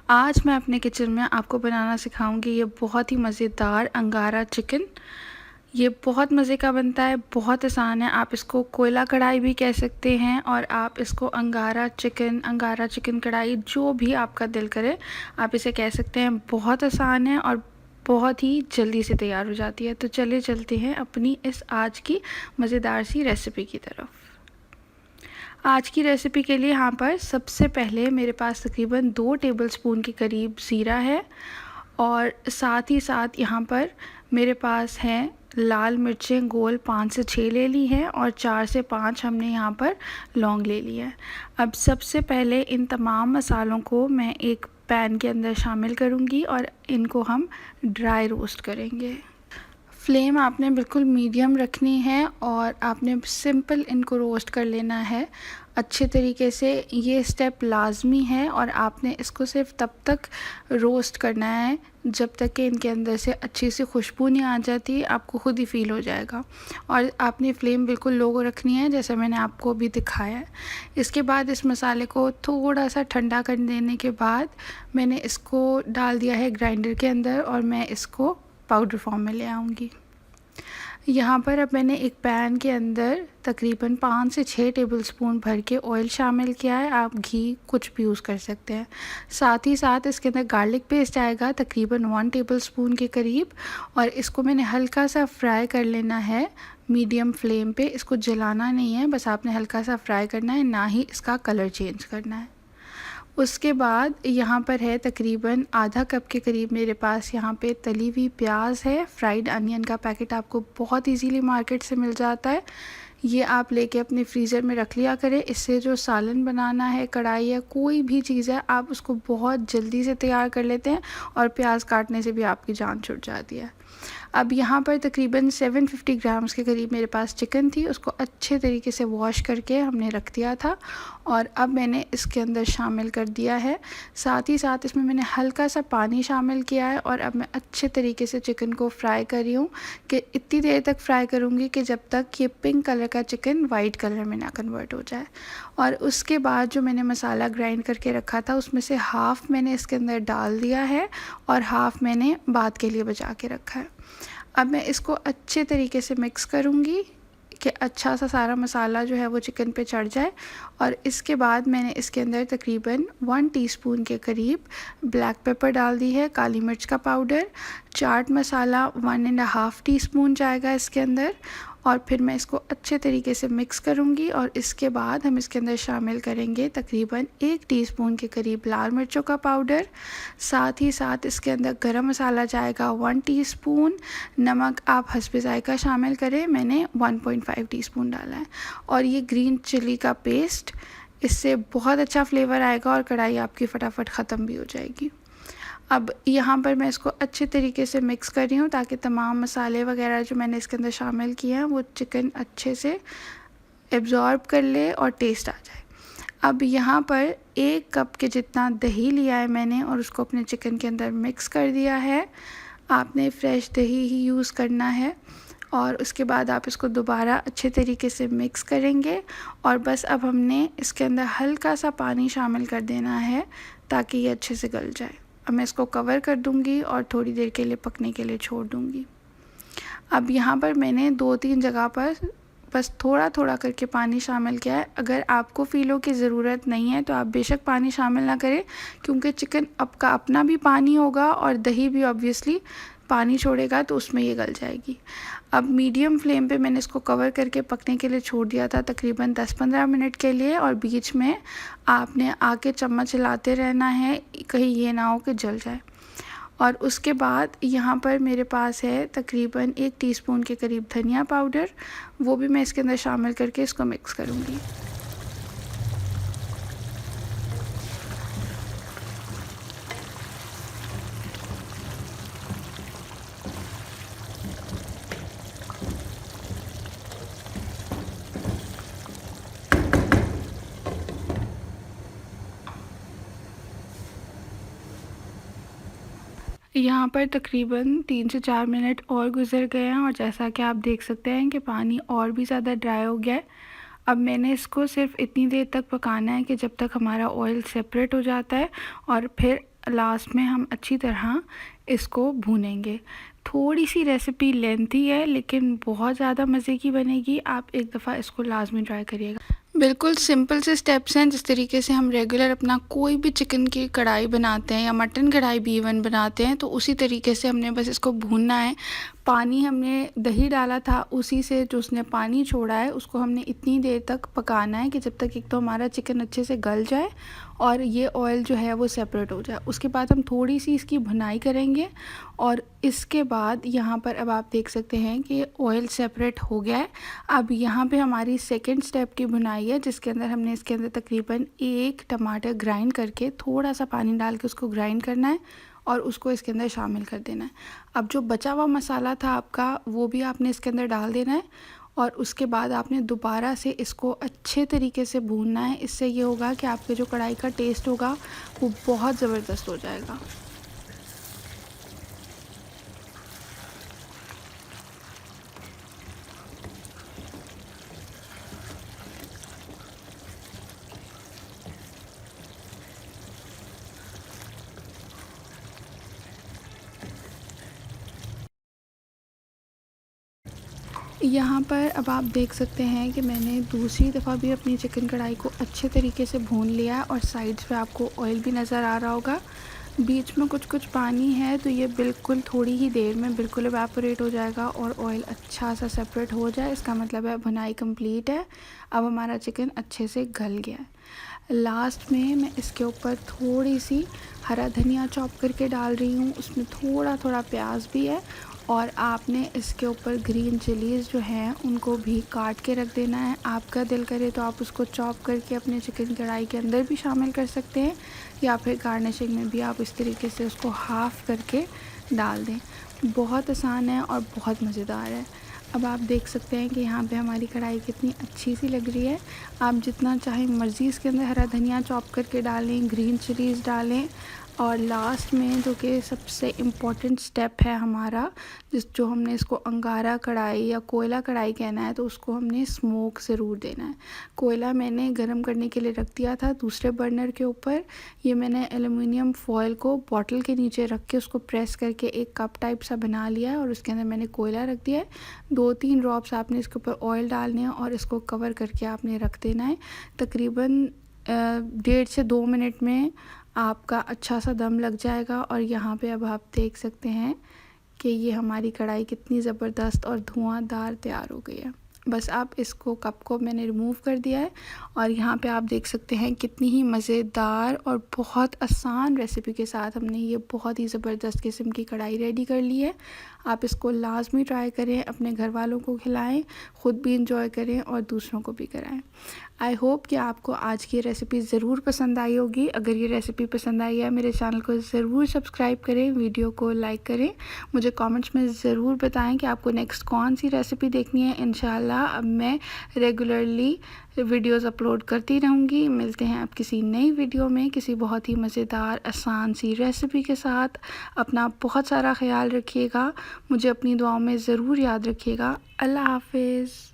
आज मैं अपने किचन में आपको बनाना सिखाऊंगी ये बहुत ही मज़ेदार अंगारा चिकन। ये बहुत मज़े का बनता है, बहुत आसान है। आप इसको कोयला कढ़ाई भी कह सकते हैं और आप इसको अंगारा चिकन कढ़ाई, जो भी आपका दिल करे आप इसे कह सकते हैं। बहुत आसान है और बहुत ही जल्दी से तैयार हो जाती है। तो चलिए चलते हैं अपनी इस आज की मज़ेदार सी रेसिपी की तरफ। आज की रेसिपी के लिए यहाँ पर सबसे पहले मेरे पास तकरीबन 2 टेबलस्पून के करीब ज़ीरा है और साथ ही साथ यहाँ पर मेरे पास हैं लाल मिर्चें गोल 5 से 6 ले ली हैं और 4 से 5 हमने यहाँ पर लौंग ले ली है। अब सबसे पहले इन तमाम मसालों को मैं एक पैन के अंदर शामिल करूँगी और इनको हम ड्राई रोस्ट करेंगे। फ्लेम आपने बिल्कुल मीडियम रखनी है और आपने सिंपल इनको रोस्ट कर लेना है अच्छे तरीके से। ये स्टेप लाजमी है और आपने इसको सिर्फ तब तक रोस्ट करना है जब तक कि इनके अंदर से अच्छी सी खुशबू नहीं आ जाती। आपको खुद ही फील हो जाएगा। और आपने फ्लेम बिल्कुल लो रखनी है जैसा मैंने आपको अभी दिखाया है। इसके बाद इस मसाले को थोड़ा सा ठंडा कर देने के बाद मैंने इसको डाल दिया है ग्राइंडर के अंदर और मैं इसको पाउडर फॉर्म में ले आऊँगी। यहाँ पर अब मैंने एक पैन के अंदर तकरीबन 5 से 6 टेबलस्पून भर के ऑयल शामिल किया है। आप घी कुछ भी यूज़ कर सकते हैं। साथ ही साथ इसके अंदर गार्लिक पेस्ट आएगा तकरीबन 1 टेबलस्पून के करीब और इसको मैंने हल्का सा फ्राई कर लेना है मीडियम फ्लेम पे। इसको जलाना नहीं है, बस आपने हल्का सा फ्राई करना है, ना ही इसका कलर चेंज करना है। उसके बाद यहाँ पर है तकरीबन आधा कप के करीब मेरे पास यहाँ पे तली हुई प्याज है। फ्राइड अनियन का पैकेट आपको बहुत इजीली मार्केट से मिल जाता है। ये आप लेके अपने फ्रीज़र में रख लिया करें। इससे जो सालन बनाना है, कढ़ाई या कोई भी चीज़ है, आप उसको बहुत जल्दी से तैयार कर लेते हैं और प्याज काटने से भी आपकी जान छूट जाती है। अब यहाँ पर तकरीबन 750 ग्राम्स के करीब मेरे पास चिकन थी। उसको अच्छे तरीके से वॉश करके हमने रख दिया था और अब मैंने इसके अंदर शामिल कर दिया है। साथ ही साथ इसमें मैंने हल्का सा पानी शामिल किया है और अब मैं अच्छे तरीके से चिकन को फ्राई कर रही हूँ कि इतनी देर तक फ्राई करूँगी कि जब तक ये पिंक कलर का चिकन वाइट कलर में ना कन्वर्ट हो जाए। और उसके बाद जो मैंने मसाला ग्राइंड करके रखा था उसमें से हाफ़ मैंने इसके अंदर डाल दिया है और हाफ़ मैंने बाद के लिए बचा के रखा है। अब मैं इसको अच्छे तरीके से मिक्स करूँगी कि अच्छा सा सारा मसाला जो है वो चिकन पे चढ़ जाए। और इसके बाद मैंने इसके अंदर तकरीबन 1 टीस्पून के करीब ब्लैक पेपर डाल दी है, काली मिर्च का पाउडर, चाट मसाला 1.5 टीस्पून जाएगा इसके अंदर। और फिर मैं इसको अच्छे तरीके से मिक्स करूँगी और इसके बाद हम इसके अंदर शामिल करेंगे तकरीबन 1 टीस्पून के करीब लाल मिर्चों का पाउडर। साथ ही साथ इसके अंदर गरम मसाला जाएगा 1 टीस्पून। नमक आप हस्बे ज़ायका शामिल करें, मैंने 1.5 टीस्पून डाला है। और ये ग्रीन चिली का पेस्ट, इससे बहुत अच्छा फ्लेवर आएगा और कढ़ाई आपकी फटाफट ख़त्म भी हो जाएगी। अब यहाँ पर मैं इसको अच्छे तरीके से मिक्स कर रही हूँ ताकि तमाम मसाले वगैरह जो मैंने इसके अंदर शामिल किए हैं वो चिकन अच्छे से एब्ज़ॉर्ब कर ले और टेस्ट आ जाए। अब यहाँ पर 1 कप के जितना दही लिया है मैंने और उसको अपने चिकन के अंदर मिक्स कर दिया है। आपने फ्रेश दही ही यूज़ करना है और उसके बाद आप इसको दोबारा अच्छे तरीके से मिक्स करेंगे और बस अब हमने इसके अंदर हल्का सा पानी शामिल कर देना है ताकि ये अच्छे से गल जाए। अब मैं इसको कवर कर दूंगी और थोड़ी देर के लिए पकने के लिए छोड़ दूंगी। अब यहाँ पर मैंने 2-3 जगह पर बस थोड़ा थोड़ा करके पानी शामिल किया है। अगर आपको फील हो कि ज़रूरत नहीं है तो आप बेशक पानी शामिल ना करें, क्योंकि चिकन आपका अपना भी पानी होगा और दही भी ऑब्वियसली पानी छोड़ेगा तो उसमें ये गल जाएगी। अब मीडियम फ्लेम पे मैंने इसको कवर करके पकने के लिए छोड़ दिया था तकरीबन 10-15 मिनट के लिए। और बीच में आपने आके चम्मच हिलाते रहना है, कहीं ये ना हो कि जल जाए। और उसके बाद यहाँ पर मेरे पास है तकरीबन 1 टीस्पून के करीब धनिया पाउडर, वो भी मैं इसके अंदर शामिल करके इसको मिक्स करूँगी। यहाँ पर तकरीबन 3 से 4 मिनट और गुजर गए हैं और जैसा कि आप देख सकते हैं कि पानी और भी ज़्यादा ड्राई हो गया है। अब मैंने इसको सिर्फ इतनी देर तक पकाना है कि जब तक हमारा ऑयल सेपरेट हो जाता है और फिर लास्ट में हम अच्छी तरह इसको भूनेंगे। थोड़ी सी रेसिपी लेंथी है लेकिन बहुत ज़्यादा मज़े की बनेगी। आप एक दफ़ा इसको लाजमी ट्राई करिएगा। बिल्कुल सिंपल से स्टेप्स हैं, जिस तरीके से हम रेगुलर अपना कोई भी चिकन की कढ़ाई बनाते हैं या मटन कढ़ाई भी इवन बनाते हैं, तो उसी तरीके से हमने बस इसको भूनना है। पानी हमने दही डाला था, उसी से जो उसने पानी छोड़ा है उसको हमने इतनी देर तक पकाना है कि जब तक एक तो हमारा चिकन अच्छे से गल जाए और ये ऑयल जो है वो सेपरेट हो जाए। उसके बाद हम थोड़ी सी इसकी भुनाई करेंगे और इसके बाद यहाँ पर अब आप देख सकते हैं कि ऑयल सेपरेट हो गया है। अब यहाँ पे हमारी सेकंड स्टेप की भुनाई है, जिसके अंदर हमने इसके अंदर तकरीबन 1 टमाटर ग्राइंड करके थोड़ा सा पानी डाल के उसको ग्राइंड करना है और उसको इसके अंदर शामिल कर देना है। अब जो बचा हुआ मसाला था आपका वो भी आपने इसके अंदर डाल देना है और उसके बाद आपने दोबारा से इसको अच्छे तरीके से भूनना है। इससे ये होगा कि आपके जो कढ़ाई का टेस्ट होगा वो बहुत ज़बरदस्त हो जाएगा। यहाँ पर अब आप देख सकते हैं कि मैंने दूसरी दफ़ा भी अपनी चिकन कढ़ाई को अच्छे तरीके से भून लिया और साइड्स पे आपको ऑयल भी नज़र आ रहा होगा। बीच में कुछ कुछ पानी है तो ये बिल्कुल थोड़ी ही देर में बिल्कुल इवेपोरेट हो जाएगा और ऑयल अच्छा सा सेपरेट हो जाए, इसका मतलब है भुनाई कंप्लीट है। अब हमारा चिकन अच्छे से गल गया है। लास्ट में मैं इसके ऊपर थोड़ी सी हरा धनिया चॉप करके डाल रही हूँ, उसमें थोड़ा थोड़ा प्याज भी है और आपने इसके ऊपर ग्रीन चिलीज़ जो हैं उनको भी काट के रख देना है। आपका दिल करे तो आप उसको चॉप करके अपने चिकन कढ़ाई के अंदर भी शामिल कर सकते हैं या फिर गार्निशिंग में भी आप इस तरीके से उसको हाफ़ करके डाल दें। बहुत आसान है और बहुत मज़ेदार है। अब आप देख सकते हैं कि यहाँ पे हमारी कढ़ाई कितनी अच्छी सी लग रही है। आप जितना चाहे मर्ज़ी इसके अंदर हरा धनिया चॉप करके डालें, ग्रीन चिलीज़ डालें और लास्ट में जो कि सबसे इम्पॉर्टेंट स्टेप है हमारा, जो हमने इसको अंगारा कढ़ाई या कोयला कढ़ाई कहना है, तो उसको हमने स्मोक ज़रूर देना है। कोयला मैंने गरम करने के लिए रख दिया था दूसरे बर्नर के ऊपर। ये मैंने एल्युमिनियम फॉयल को बॉटल के नीचे रख के उसको प्रेस करके एक कप टाइप सा बना लिया है और उसके अंदर मैंने कोयला रख दिया है। 2-3 ड्रॉप्स आपने इसके ऊपर ऑयल डालने हैं और इसको कवर करके आपने रख देना है। तकरीबन 1.5 से 2 मिनट में आपका अच्छा सा दम लग जाएगा और यहाँ पे अब आप देख सकते हैं कि ये हमारी कढ़ाई कितनी ज़बरदस्त और धुआंधार तैयार हो गई है। बस आप इसको कप को मैंने रिमूव कर दिया है और यहाँ पे आप देख सकते हैं कितनी ही मज़ेदार और बहुत आसान रेसिपी के साथ हमने ये बहुत ही ज़बरदस्त किस्म की कढ़ाई रेडी कर ली है। आप इसको लाजमी ट्राई करें, अपने घर वालों को खिलाएं, ख़ुद भी इंजॉय करें और दूसरों को भी कराएं। आई होप कि आपको आज की रेसिपी ज़रूर पसंद आई होगी। अगर ये रेसिपी पसंद आई है मेरे चैनल को ज़रूर सब्सक्राइब करें, वीडियो को लाइक करें। मुझे कमेंट्स में ज़रूर बताएं कि आपको नेक्स्ट कौन सी रेसिपी देखनी है। इंशाल्लाह अब मैं रेगुलरली वीडियोस अपलोड करती रहूँगी। मिलते हैं अब किसी नई वीडियो में किसी बहुत ही मज़ेदार आसान सी रेसिपी के साथ। अपना बहुत सारा ख्याल रखिएगा, मुझे अपनी दुआओं में ज़रूर याद रखिएगा। अल्लाह हाफ़िज़।